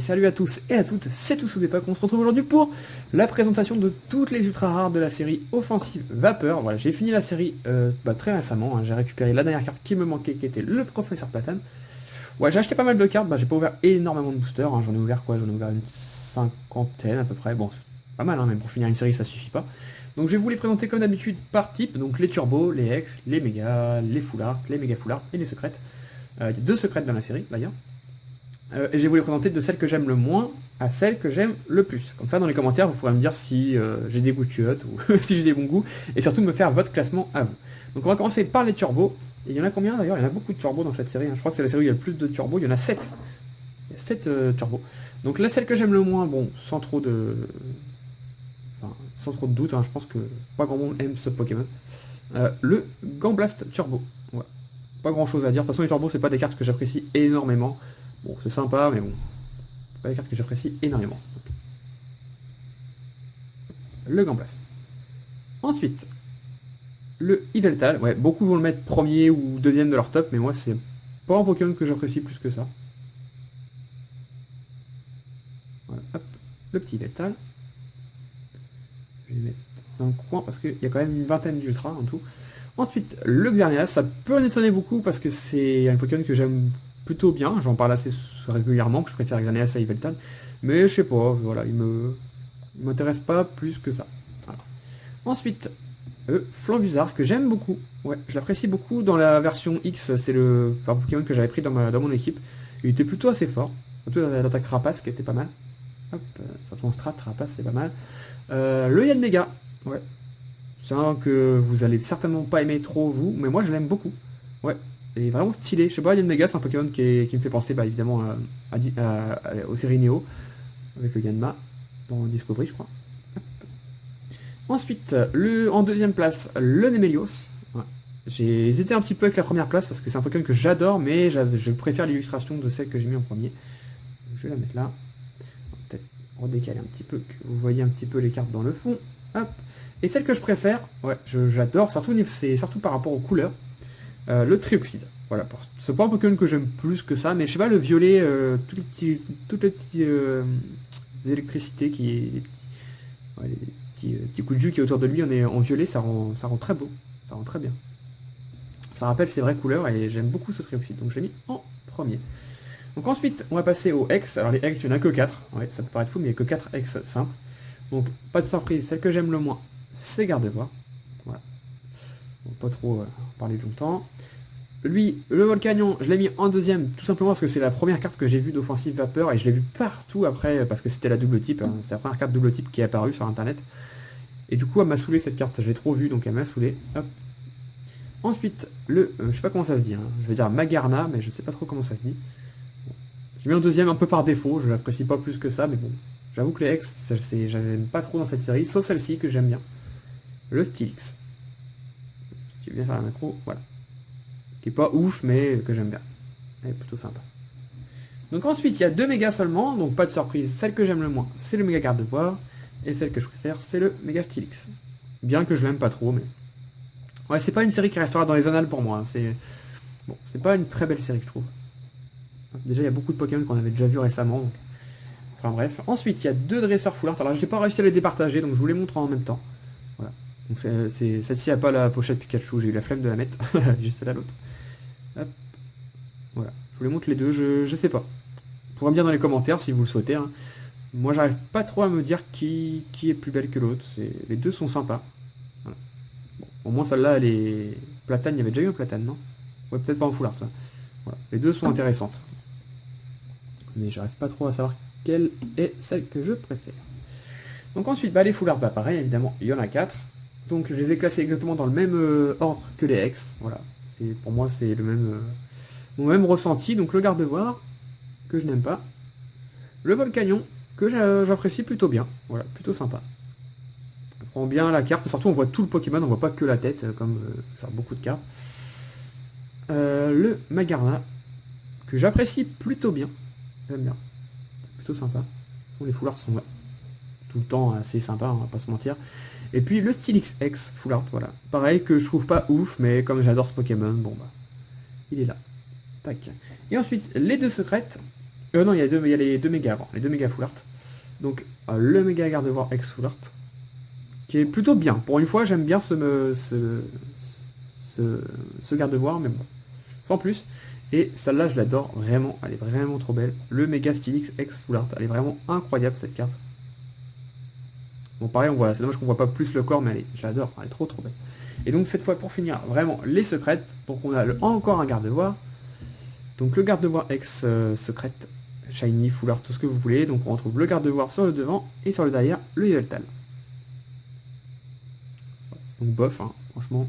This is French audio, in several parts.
salut à tous et à toutes, c'est Tous ou D'époque. On se retrouve aujourd'hui pour la présentation de toutes les ultra rares de la série Offensive Vapeur. Voilà, j'ai fini la série très récemment, hein. J'ai récupéré la dernière carte qui me manquait, qui était le Professeur Platane. Ouais, j'ai acheté pas mal de cartes, j'ai pas ouvert énormément de boosters, hein. J'en ai ouvert quoi? J'en ai ouvert une cinquantaine à peu près. Bon, c'est pas mal, hein, même pour finir une série ça suffit pas. Donc je vais vous les présenter comme d'habitude par type, donc les turbos, les X, les mégas, les full art, les méga full art et les secrètes. Il y a 2 secrètes dans la série d'ailleurs. Et je vais vous les présenter de celles que j'aime le moins à celles que j'aime le plus. Comme ça, dans les commentaires, vous pourrez me dire si j'ai des goûts de chiottes ou si j'ai des bons goûts, et surtout me faire votre classement à vous. Donc on va commencer par les turbos. Et il y en a combien d'ailleurs? Il y en a beaucoup de turbos dans cette série, hein. Je crois que c'est la série où il y a le plus de turbos, il y en a 7. Il y a 7 turbos. Donc là, celle que j'aime le moins, bon, sans trop de doute, hein, je pense que pas grand monde aime ce Pokémon. Le Gamblast Turbo. Ouais. Pas grand chose à dire. De toute façon, les turbos, c'est pas des cartes que j'apprécie énormément. Bon, c'est sympa, mais bon, c'est pas des cartes que j'apprécie énormément. Donc, le Gamblast. Ensuite, le Yveltal. Ouais, beaucoup vont le mettre premier ou deuxième de leur top, mais moi, c'est pas un Pokémon que j'apprécie plus que ça. Voilà, hop, le petit Yveltal. Je vais le mettre dans le coin parce qu'il y a quand même une vingtaine d'ultra en tout. Ensuite, le Xerneas, ça peut en étonner beaucoup parce que c'est un Pokémon que j'aime plutôt bien, j'en parle assez régulièrement, que je préfère Xerneas à Yveltal, mais je sais pas, voilà, il m'intéresse pas plus que ça. Voilà. Ensuite, Flambuzard, que j'aime beaucoup, ouais, je l'apprécie beaucoup dans la version X, c'est le Pokémon que j'avais pris dans mon équipe, il était plutôt assez fort, surtout dans l'attaque Rapace qui était pas mal. Hop, surtout en strat, Rapace c'est pas mal. Le Yanmega, ouais. C'est un que vous allez certainement pas aimer trop vous, mais moi je l'aime beaucoup. Ouais, il est vraiment stylé. Je sais pas, Yanmega c'est un Pokémon qui me fait penser évidemment aux séries Neo, avec le Yanma, dans Discovery je crois. Hop. Ensuite, en deuxième place, le Nemelios. Ouais. J'ai hésité un petit peu avec la première place parce que c'est un Pokémon que j'adore, mais je préfère l'illustration de celle que j'ai mis en premier. Donc, je vais la mettre là. Peut-être redécaler un petit peu, que vous voyez un petit peu les cartes dans le fond. Hop. Et celle que je préfère, ouais, j'adore, c'est surtout par rapport aux couleurs, le Trioxide. Voilà, c'est pas un Pokémon que j'aime plus que ça, mais je sais pas, le violet, toutes les petites électricités, les petits coups de jus qui est autour de lui, on est en violet, ça rend très beau, ça rend très bien. Ça rappelle ses vraies couleurs et j'aime beaucoup ce Trioxide, donc je l'ai mis en premier. Donc ensuite, on va passer aux X. Alors les X, il n'y en a que 4, ouais, ça peut paraître fou, mais il n'y a que 4 X simples. Donc pas de surprise, celle que j'aime le moins, c'est Gardevoir. Voilà. Bon, pas trop parler longtemps. Lui, le Volcanion, je l'ai mis en deuxième, tout simplement parce que c'est la première carte que j'ai vue d'Offensive Vapeur, et je l'ai vue partout après, parce que c'était la double type, hein. C'est la première carte double type qui est apparue sur internet. Et du coup, elle m'a saoulé cette carte, je l'ai trop vue, donc elle m'a saoulé. Hop. Ensuite, je sais pas comment ça se dit, hein. Je vais dire Magarna, mais je sais pas trop comment ça se dit. Bon. Je l'ai mis en deuxième un peu par défaut, je l'apprécie pas plus que ça, mais bon. J'avoue que les X, j'aime pas trop dans cette série, sauf celle-ci que j'aime bien. Le Steelix. Qui vient faire la macro, voilà. Qui est pas ouf, mais que j'aime bien. Elle est plutôt sympa. Donc ensuite, il y a 2 mégas seulement, donc pas de surprise. Celle que j'aime le moins, c'est le méga Gardevoir. Et celle que je préfère, c'est le méga Steelix. Bien que je l'aime pas trop, mais... Ouais, c'est pas une série qui restera dans les annales pour moi. Hein. C'est pas une très belle série, je trouve. Déjà, il y a beaucoup de Pokémon qu'on avait déjà vu récemment, donc... Enfin bref. Ensuite, il y a 2 dresseurs full art. Alors, j'ai pas réussi à les départager, donc je vous les montre en même temps. Voilà. Donc celle-ci n'a pas la pochette Pikachu, j'ai eu la flemme de la mettre. Juste là l'autre. Hop. Voilà. Je vous les montre les deux, je sais pas. Vous pourrez me dire dans les commentaires si vous le souhaitez. Hein. Moi, j'arrive pas trop à me dire qui est plus belle que l'autre. Les deux sont sympas. Voilà. Bon, au moins celle-là, elle est... Platane, il y avait déjà eu un Platane, non? Ouais, peut-être pas en full art, ça. Voilà. Les deux sont intéressantes. Mais j'arrive pas trop à savoir quelle est celle que je préfère. Donc ensuite, les full art, pareil, évidemment, il y en a 4. Donc je les ai classés exactement dans le même ordre que les X. Voilà. Pour moi, c'est mon même ressenti. Donc le Gardevoir, que je n'aime pas. Le Volcanion, que j'apprécie plutôt bien. Voilà, plutôt sympa. On prend bien la carte. Surtout, on voit tout le Pokémon, on voit pas que la tête, comme ça beaucoup de cartes. Le Magarna, que j'apprécie plutôt bien. J'aime bien. Plutôt sympa. Les foulards sont tout le temps assez sympas, on va pas se mentir. Et puis le Steelix X full art, voilà. Pareil que je trouve pas ouf, mais comme j'adore ce Pokémon, bon il est là. Tac. Et ensuite, les 2 secrètes. Non, il y a les deux méga avant, les deux méga full art. Donc le méga garde-voir ex full art, qui est plutôt bien. Pour une fois, j'aime bien ce garde-voir, mais bon, sans plus. Et celle-là, je l'adore vraiment, elle est vraiment trop belle. Le méga Stylix ex full art, elle est vraiment incroyable cette carte. Bon, pareil, on voit, c'est dommage qu'on voit pas plus le corps, mais je l'adore, elle est trop trop belle. Et donc cette fois, pour finir, vraiment les secrètes. Donc on a encore un garde-voir. Donc le garde-voir ex secrète, shiny, full art, tout ce que vous voulez. Donc on retrouve le garde-voir sur le devant et sur le derrière, le Yveltal. Donc bof, hein, franchement,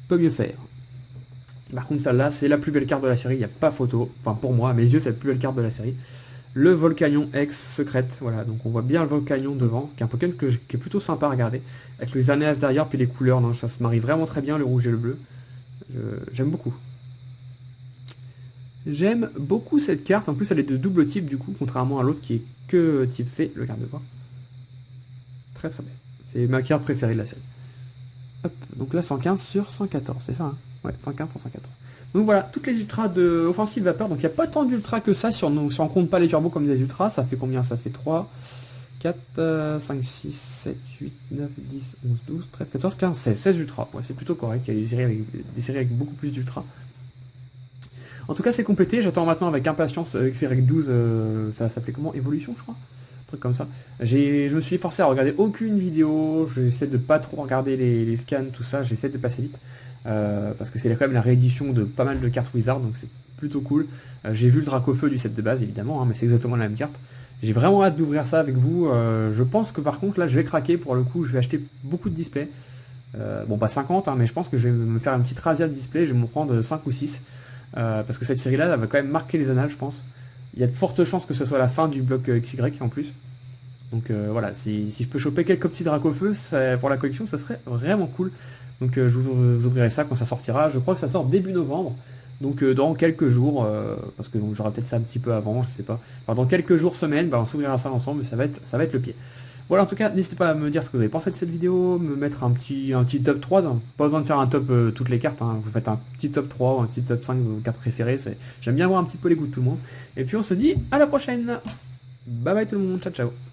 peut mieux faire. Par contre celle-là, c'est la plus belle carte de la série, il n'y a pas photo. Enfin pour moi, à mes yeux, c'est la plus belle carte de la série. Le Volcanion ex secrète, voilà, donc on voit bien le Volcanion devant, qui est un Pokémon qui est plutôt sympa à regarder. Avec les Anéas derrière, puis les couleurs, non, ça se marie vraiment très bien, le rouge et le bleu. J'aime beaucoup. J'aime beaucoup cette carte, en plus elle est de double type du coup, contrairement à l'autre qui est que type fée, le garde-voir. Très très belle. C'est ma carte préférée de la série. Hop, donc là 115 sur 114, c'est ça hein. Ouais, 115 sur 114. Donc voilà, toutes les ultras de offensive vapeur, donc il n'y a pas tant d'ultras que ça, si on ne compte pas les turbos comme des ultras, ça fait combien? Ça fait 3, 4, 5, 6, 7, 8, 9, 10, 11, 12, 13, 14, 15, 16, 16 ultras. Ouais, c'est plutôt correct, il y a des séries avec beaucoup plus d'ultras. En tout cas, c'est complété. J'attends maintenant avec impatience XY12, ça s'appelait comment? Évolution, je crois. Un truc comme ça. Je me suis forcé à regarder aucune vidéo. J'essaie de pas trop regarder les scans, tout ça. J'essaie de passer vite. Parce que c'est quand même la réédition de pas mal de cartes Wizard, donc c'est plutôt cool. J'ai vu le Dracofeu du set de base, évidemment, hein, mais c'est exactement la même carte. J'ai vraiment hâte d'ouvrir ça avec vous. Je pense que par contre, là, je vais craquer. Pour le coup, je vais acheter beaucoup de displays. Bon, pas 50, hein, mais je pense que je vais me faire une petite razzia de display. Je vais me prendre 5 ou 6. Parce que cette série-là, elle va quand même marquer les annales, je pense. Il y a de fortes chances que ce soit la fin du bloc XY en plus. Donc voilà, si je peux choper quelques petits Dracofeu pour la collection, ça serait vraiment cool. Donc je vous ouvrirai ça quand ça sortira. Je crois que ça sort début novembre. Donc dans quelques jours, parce que j'aurai peut-être ça un petit peu avant, je sais pas. Enfin, dans quelques jours, semaines, bah, on s'ouvrira ça ensemble, ça va être le pied. Voilà, en tout cas, n'hésitez pas à me dire ce que vous avez pensé de cette vidéo, me mettre un petit top 3, hein. Pas besoin de faire un top toutes les cartes, hein. Vous faites un petit top 3 ou un petit top 5 de vos cartes préférées, j'aime bien voir un petit peu les goûts de tout le monde. Et puis on se dit à la prochaine. Bye bye tout le monde, ciao ciao.